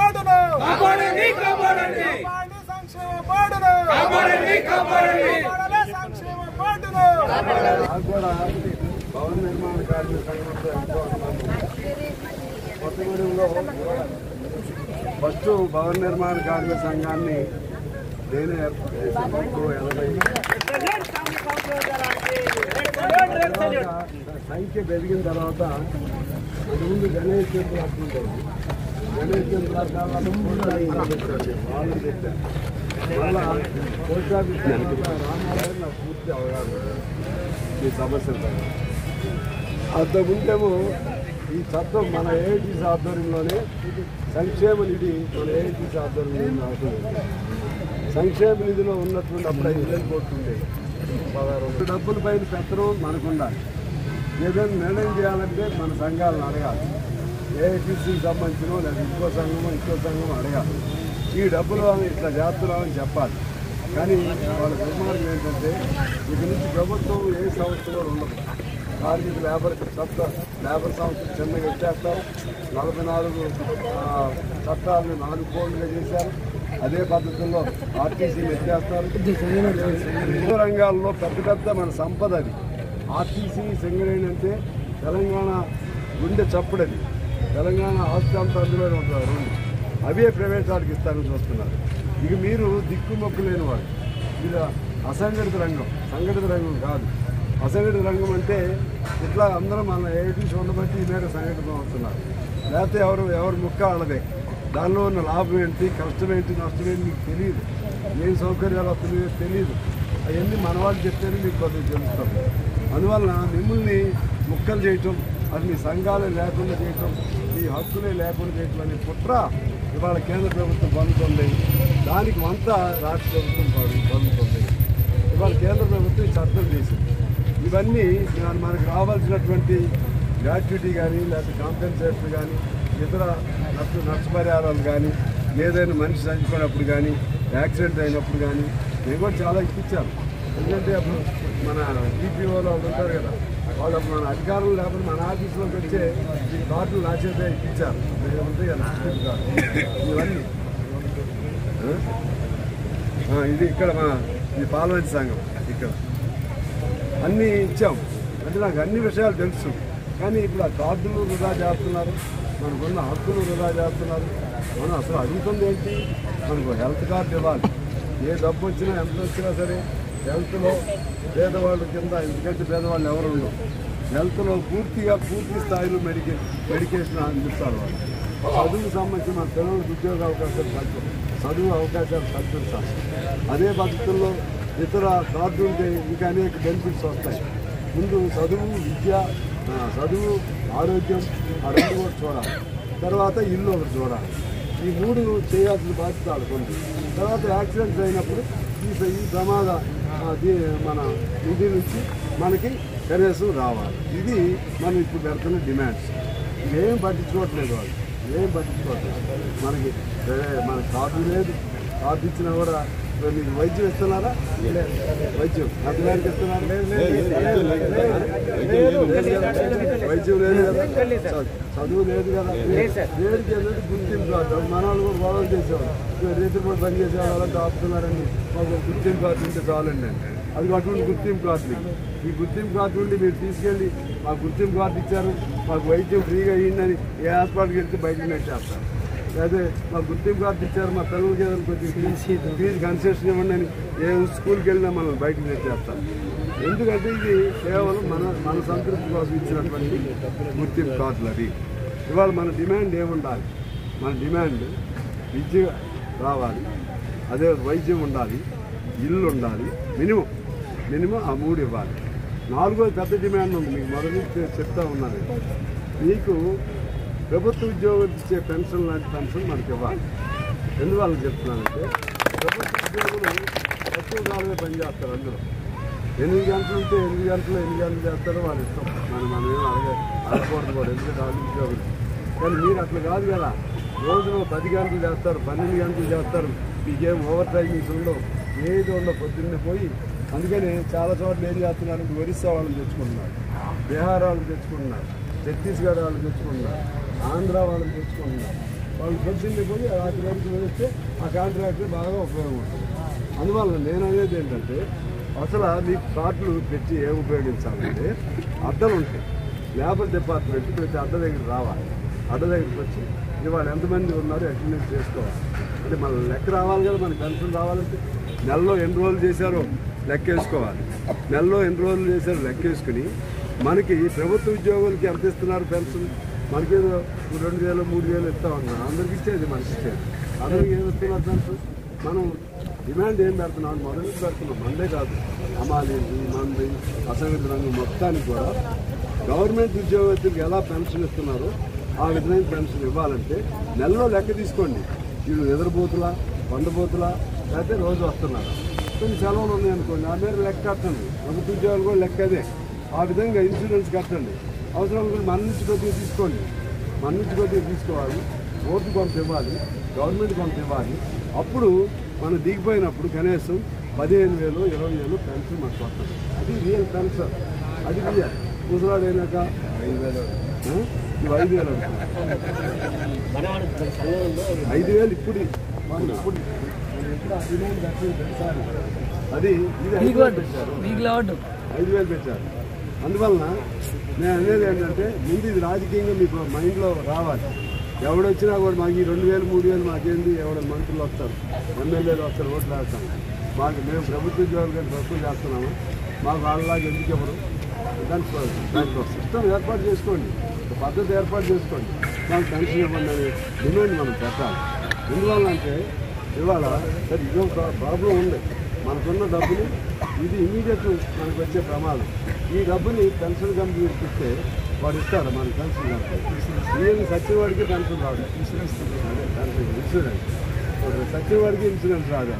బోర్డును కాపాడండి కాపాడండి సంక్షేమ బోర్డును కాపాడండి కాపాడండి సంక్షేమ బోర్డును. నాకు కూడా భవన నిర్మాణ కార్మిక సంఘంతో ఎంతో అనుబంధం. కొత్తగూడెంలో ఫస్ట్ భవన నిర్మాణ కార్మిక సంఘాన్ని నేనే ఏర్పాటు చేశాను. 80 సంఖ్య పెరిగిన తర్వాత ముందు గణేష్ టెంపుల్ అట్లుంటుంది. గణేష్ టెంపుల్ వాళ్ళు పెట్టారు. మళ్ళా పోస్ట్ ఆఫీస్ రామారావు నాకు పూర్తి అవగాహన ఈ సమస్యలు. అంతకుముందేమో ఈ చట్టం మన ఏఐటీసీ ఆధ్వర్యంలోనే సంక్షేమ నిధి మన ఏఐటీసీ ఆధ్వర్యంలో అవుతుంది. సంక్షేమ నిధిలో ఉన్నటువంటి అప్పుడు 5,000 కోట్లు ఉండేది. 16 డబ్బుల పైన పెట్టడం మనకుండాలి. ఏదైనా నిర్ణయం చేయాలంటే మన సంఘాలను అడగాలి. ఏఐటీసీకి సంబంధించిన లేదా ఇంకో సంఘం అడగాలి. ఈ డబ్బులు ఇట్లా చేస్తున్నామని చెప్పాలి. కానీ వాళ్ళ నిర్మాణం ఏంటంటే ఇక నుంచి ప్రభుత్వం ఏ సంస్థలో ఉండదు. కార్మిక లేబర్ సంస్థ చిన్నగా ఇచ్చేస్తారు. 44 చట్టాలను 4 కోడ్లుగా చేశారు. అదే పద్ధతుల్లో ఆర్టీసీని ఎత్తేస్తారు. వివిధ రంగాల్లో పెద్ద మన సంపద అది. ఆర్టీసీ సింగరేణి అంటే తెలంగాణ గుండె చప్పుడది. తెలంగాణ ఆస్తి అంతా అందులోనే ఉంటుంది. 2 అవే ప్రైవేట్ వాడికి ఇస్తారని చూస్తున్నారు. ఇక మీరు దిక్కుమొక్కు లేని వాడు. ఇది అసంఘటిత రంగం, సంఘటిత రంగం కాదు. అసంఘటిత రంగం అంటే ఇట్లా అందరం మన ఏఐటీసీ ఉండబట్టి ఈ మేర సంఘటితం అవుతున్నారు. లేకపోతే ఎవరు ముక్క వాళ్ళదే. దానిలో ఉన్న లాభం ఏంటి, కష్టం ఏంటి, నష్టం ఏంటి మీకు తెలియదు. ఏం సౌకర్యాలు వస్తున్నాయో తెలియదు. అవన్నీ మన వాళ్ళు చెప్తేనే మీకు కొద్దిగా తెలుస్తుంది. అందువలన మిమ్మల్ని ముక్కలు చేయటం, అది మీ సంఘాలే లేకుండా చేయటం, మీ హక్కులే లేకుండా చేయటం అనే కుట్ర ఇవాళ కేంద్ర ప్రభుత్వం పొందుతుంది. దానికి వంత రాష్ట్ర ప్రభుత్వం పొందుతుంది. ఇవాళ కేంద్ర ప్రభుత్వం ఈ చట్టం చేసింది. ఇవన్నీ మనకు రావాల్సినటువంటి గ్రాట్యుటీ కానీ లేకపోతే కాంపెన్సేషన్ కానీ ఇతర నష్టపరిహారాలు కానీ ఏదైనా మనిషి చనిపోయినప్పుడు కానీ యాక్సిడెంట్ అయినప్పుడు కానీ నేను కూడా చాలా ఇప్పించాను. ఎందుకంటే అప్పుడు మన ఈపీఓలో వాళ్ళు ఉంటారు కదా, వాళ్ళు మన అధికారులు లేకపోతే మన ఆఫీసులోకి వచ్చే ఈ కార్డులు నా చేతే ఇప్పించారు. ఉంటాయి కదా ఇవన్నీ. ఇది ఇక్కడ ఈ పార్లమెంట్ సంఘం ఇక్కడ అన్నీ ఇచ్చాం. అంటే నాకు అన్ని విషయాలు తెలుసు. కానీ ఇప్పుడు ఆ కార్డులు వృధా చేస్తున్నారు, మనకున్న హక్కులు వృధా చేస్తున్నారు. మనం అసలు అడుగుతుంది ఏంటి, మనకు హెల్త్ కార్డు ఇవ్వాలి. ఏ డబ్బు వచ్చినా ఎంత వచ్చినా సరే హెల్త్లో పేదవాళ్ళ కింద, ఎందుకంటే పేదవాళ్ళు ఎవరు ఉండవు. హెల్త్లో పూర్తి స్థాయిలో మెడికేషన్ అందిస్తారు. వాళ్ళు చదువుకు సంబంధించిన మన పిల్లలకు ఉద్యోగ అవకాశాలు చదువు అవకాశాలు కల్పించాలి. అదే పద్ధతుల్లో ఇతర కార్డు ఉంటే ఇంకా అనేక బెనిఫిట్స్ వస్తాయి. ముందు చదువు ఆరోగ్యం ఆ 2 కూడా చూడాలి. తర్వాత ఇల్లు ఒకటి చూడాలి. ఈ 3 చేయాల్సిన బాధ్యత ఆడుకోండి. తర్వాత యాక్సిడెంట్స్ అయినప్పుడు ఈ ప్రమాద మన నిధి నుంచి మనకి కనీసం రావాలి. ఇది మనం ఇప్పుడు పెడుతున్న డిమాండ్స్. ఇవేం పట్టించుకోవట్లేదు వాళ్ళు, ఏం పట్టించుకోవట్లేదు. మన కార్డు లేదు. కార్డు ఇచ్చినా కూడా మీకు వైద్యం ఇస్తున్నారా? వైద్యం అతనికి ఇస్తున్నారు? వైద్యం లేదు కదా, చదువు లేదు కదా. దేనికి ఏంటంటే గుర్తింపు కార్డు. మన వాళ్ళు కూడా గొడవలు చేసేవాళ్ళు, రైతులు కూడా పని చేసేవాళ్ళు అలా ఆపుతున్నారండి. మాకు గుర్తింపు కార్డు ఉంటే చాలండి. అది అటువంటి గుర్తింపు కార్డు. ఈ గుర్తింపు కార్డు నుండి మీరు తీసుకెళ్ళి మాకు గుర్తింపు కార్డు ఇచ్చారు, మాకు వైద్యం ఫ్రీగా అయ్యిందని ఏ హాస్పిటల్కి వెళ్తే బయటకు నెట్టేస్తారు. అదే మాకు గుర్తింపు కార్డు ఇచ్చారు, మా పిల్లలకి ఏదైనా కొంచెం ఫీజు కన్సెషన్ ఇవ్వండి అని ఏ స్కూల్కి వెళ్ళినా మనం బయటకు నెట్టేస్తాం. ఎందుకంటే ఇది కేవలం మన సంతృప్తి కోసం ఇచ్చినటువంటి గుర్తింపు కార్డులు. అది ఇవాళ మన డిమాండ్ ఏముండాలి? మన డిమాండ్ విద్య రావాలి, అదే వైద్యం ఉండాలి, ఇల్లు ఉండాలి, మినిమం ఆ 3 ఇవ్వాలి. 4వ పెద్ద డిమాండ్ ఉంది. మీకు మొదటి చెప్తా ఉన్నాను. మీకు ప్రభుత్వ ఉద్యోగులు ఇచ్చే పెన్షన్ లాంటి పెన్షన్ మనకి ఇవ్వాలి. ఎందువల్ల చెప్తున్నానంటే ప్రభుత్వ ఉద్యోగులు తక్కువ కాలమే పనిచేస్తారు. అందులో 8 గంటలు ఉంటే 8 గంటలు చేస్తారో వాళ్ళ ఇష్టం. మనం ఏం అడగకూడదు కూడా, ఎందుకంటే వాళ్ళు ఉద్యోగులు. కానీ మీరు అట్లా కాదు కదా, రోజులో 10 గంటలు చేస్తారు, 12 గంటలు చేస్తారు. మీకేం ఓవర్ టైమింగ్స్ ఉండవు, ఏది ఉండవు. పొద్దున్నే పోయి అందుకని చాలా చోట్ల ఏం చేస్తున్నారంటే ఒరిస్సా వాళ్ళని తెచ్చుకుంటున్నారు, బీహార్ వాళ్ళని తెచ్చుకుంటున్నారు, ఛత్తీస్గఢ్ వాళ్ళని తెచ్చుకుంటున్నారు, ఆంధ్ర వాళ్ళని తెచ్చుకుంటున్నారు. వాళ్ళు పొద్దున్నే పోయి రాత్రి వరకు వేస్తే ఆ కాంట్రాక్టర్ బాగా ఉపయోగం ఉంటుంది. అందువల్ల నేను అనేది ఏంటంటే అసలు మీకు కార్డులు పెట్టి ఏం ఉపయోగించాలంటే అద్దలు ఉంటాయి. లేబర్ డిపార్ట్మెంట్ ప్రతి అడ్డ దగ్గర రావాలి. అడ్డ దగ్గరికి వచ్చి ఇవాళ ఎంతమంది ఉన్నారు అటెండెన్స్ చేసుకోవాలి. అంటే మన లెక్క రావాలి కదా, మన పెన్షన్ రావాలంటే నెలలో ఎన్ని రోజులు చేశారో లెక్క వేసుకోవాలి. నెలలో ఎన్ని రోజులు చేశారో లెక్క వేసుకుని మనకి ప్రభుత్వ ఉద్యోగులకి ఎంత ఇస్తున్నారు పెన్షన్, మనకేదో 2,000 3,000 ఇస్తా ఉన్నారు. అందరికి ఇచ్చేది మనకి ఇచ్చేది. అందరికి ఏమి ఇస్తున్నారు పెన్షన్? మనం డిమాండ్ ఏం పెడుతున్నాం, మొదలు పెడుతున్నాం. మందే కాదు, అమాలి మంది అసంఘటిత రంగం మొత్తానికి కూడా గవర్నమెంట్ ఉద్యోగస్తులకు ఎలా పెన్షన్ ఇస్తున్నారో ఆ విధమైన పెన్షన్ ఇవ్వాలంటే నెలలో లెక్క తీసుకోండి. వీళ్ళు నిద్రపోతులా, వండబోతులా, లేకపోతే రోజు వస్తున్నారు. కొన్ని సెలవులు ఉన్నాయనుకోండి, ఆ మీద లెక్క కట్టండి. ప్రభుత్వ ఉద్యోగాలు కూడా లెక్క అదే. ఆ విధంగా ఇన్సూరెన్స్ కట్టండి. అవసరం కూడా మన నుంచి కొద్దిగా తీసుకోండి. మన నుంచి కొద్దిగా తీసుకోవాలి. ఓటు కొంత ఇవ్వాలి, గవర్నమెంట్ కొంత ఇవ్వాలి. అప్పుడు మనం దిగిపోయినప్పుడు కనీసం 15,000 20,000 పెన్షన్ మనకు వస్తుంది. అది రియల్ పెన్షన్. అది రియల్. ముసలాడు అయినాక 5,000 ఇవి 5,000 5,000 ఇప్పుడు ఇప్పుడు ఆ డిమాండ్ పెట్టారు. అది ఇది 5,000 పెట్టారు, 5,000 పెట్టారు. అందువలన నేను అనేది ఏంటంటే ముందు ఇది రాజకీయంగా మీకు మైండ్లో రావాలి. ఎవడొచ్చినా కూడా మాకు ఈ 2,000 3,000 మాకేంది, ఎవడ మంత్రులు వస్తారు, ఎమ్మెల్యేలు వస్తారు, ఓట్లు వేస్తాం. మేము ప్రభుత్వ ఉద్యోగాలు కానీ తక్కువ చేస్తున్నాము, మాకు వాళ్ళలాగా ఎందుకు ఎవరు దానికి సిస్టమ్ ఏర్పాటు చేసుకోండి, ఒక పద్ధతి ఏర్పాటు చేసుకోండి. మాకు పెన్షన్ ఇవ్వండి అనే డిమాండ్ మనం పెట్టాలి. ఎందువల్ల అంటే ఇవాళ సరే ఇదో ప్రాబ్లం ఉంది. మనకున్న డబ్బుని ఇది ఇమీడియట్ మనకు వచ్చే ప్రమాదం. ఈ డబ్బుని పెన్షన్ కంపెనీకి ఇస్తే వాడు ఇస్తాడు మనకి పెన్షన్ కంపెనీ. ఏమి సచ్చినవాడికి పెన్షన్ రాదు, అదే పెన్షన్ ఇన్సూరెన్స్. సచ్చినవాడికి ఇన్సూరెన్స్ రాదు.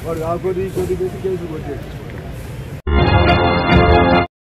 వాడు ఆ కొద్ది పెట్టి కేసులు కొట్టేసి